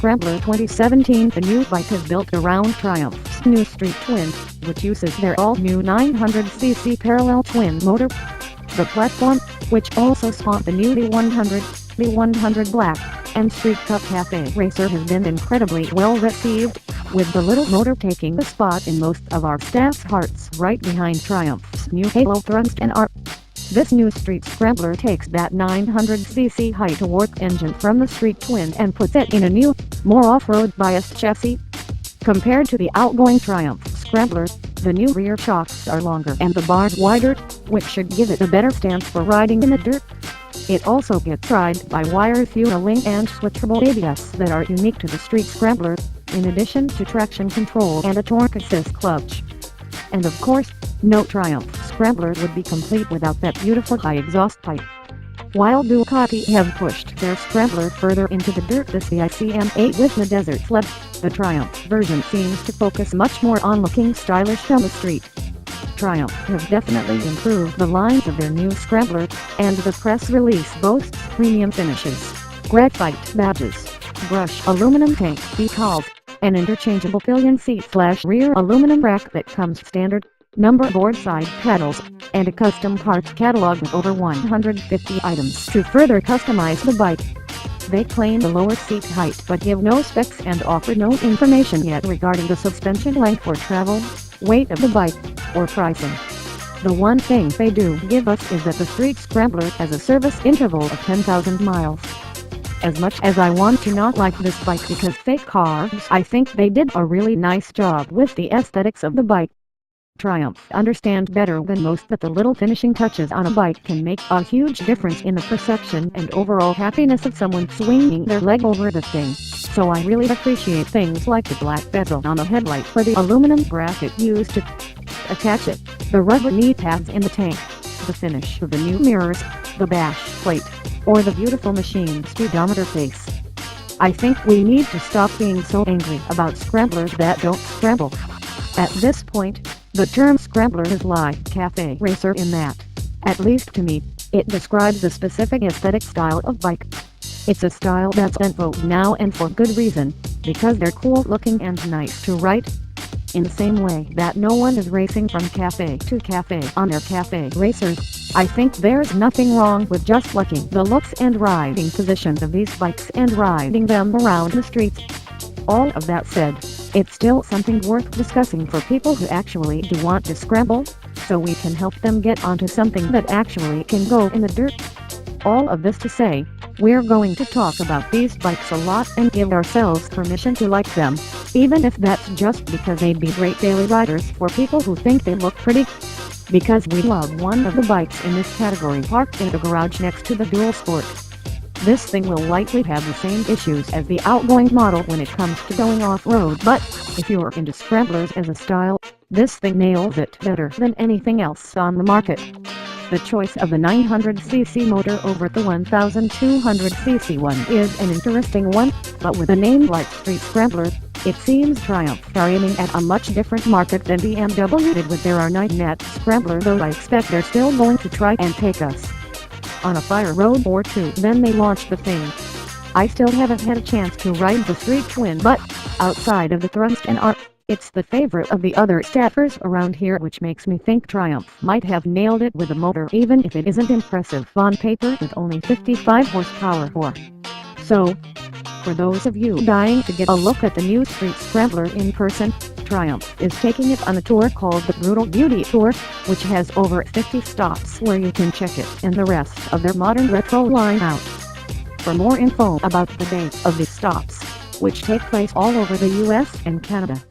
Scrambler 2017. The new bike is built around Triumph's new Street Twin, which uses their all-new 900cc parallel twin motor. The platform, which also spawned the new D100, D100 Black, and Street Cup Cafe Racer, has been incredibly well received, with the little motor taking the spot in most of our staff's hearts right behind Triumph's new Halo Thrust and R. This new Street Scrambler takes that 900cc high-torque engine from the Street Twin and puts it in a new, more off-road biased chassis. Compared to the outgoing Triumph Scrambler, the new rear shocks are longer and the bars wider, which should give it a better stance for riding in the dirt. It also gets ride-by-wire fueling and switchable ABS that are unique to the Street Scrambler, in addition to traction control and a torque assist clutch. And of course, no Triumph Scrambler would be complete without that beautiful high exhaust pipe. While Ducati have pushed their Scrambler further into the dirt this ICM8 with the Desert Sled, the Triumph version seems to focus much more on looking stylish on the street. Triumph have definitely improved the lines of their new Scrambler, and the press release boasts premium finishes, graphite badges, brushed aluminum tank decals, an interchangeable pillion seat/rear aluminum rack that comes standard, number board side paddles, and a custom parts catalog with over 150 items to further customize the bike. They claim the lower seat height but give no specs and offer no information yet regarding the suspension length or travel, weight of the bike, or pricing. The one thing they do give us is that the Street Scrambler has a service interval of 10,000 miles. As much as I want to not like this bike because fake cars, I think they did a really nice job with the aesthetics of the bike. Triumph understand better than most that the little finishing touches on a bike can make a huge difference in the perception and overall happiness of someone swinging their leg over the thing. So I really appreciate things like the black bezel on the headlight for the aluminum bracket used to attach it, the rubber knee pads in the tank, the finish of the new mirrors, the bash plate, or the beautiful machined speedometer face. I think we need to stop being so angry about scramblers that don't scramble. At this point, the term Scrambler is like cafe racer in that, at least to me, it describes a specific aesthetic style of bike. It's a style that's en vogue now and for good reason, because they're cool looking and nice to ride. In the same way that no one is racing from cafe to cafe on their cafe racers, I think there's nothing wrong with just liking the looks and riding positions of these bikes and riding them around the streets. All of that said, it's still something worth discussing for people who actually do want to scramble, so we can help them get onto something that actually can go in the dirt. All of this to say, we're going to talk about these bikes a lot and give ourselves permission to like them, even if that's just because they'd be great daily riders for people who think they look pretty. Because we love one of the bikes in this category parked in the garage next to the Dual Sport. This thing will likely have the same issues as the outgoing model when it comes to going off-road, but if you're into scramblers as a style, this thing nails it better than anything else on the market. The choice of the 900cc motor over the 1200cc one is an interesting one, but with a name like Street Scrambler, it seems Triumph are aiming at a much different market than BMW did with their R9 Scrambler, though I expect they're still going to try and take us on a fire road or two then they launch the thing. I still haven't had a chance to ride the Street Twin, but outside of the Thrust and R, it's the favorite of the other staffers around here, which makes me think Triumph might have nailed it with a motor even if it isn't impressive on paper with only 55 horsepower or so. For those of you dying to get a look at the new Street Scrambler in person, Triumph is taking it on a tour called the Brutal Beauty Tour, which has over 50 stops where you can check it and the rest of their modern retro line out. For more info about the dates of these stops, which take place all over the US and Canada,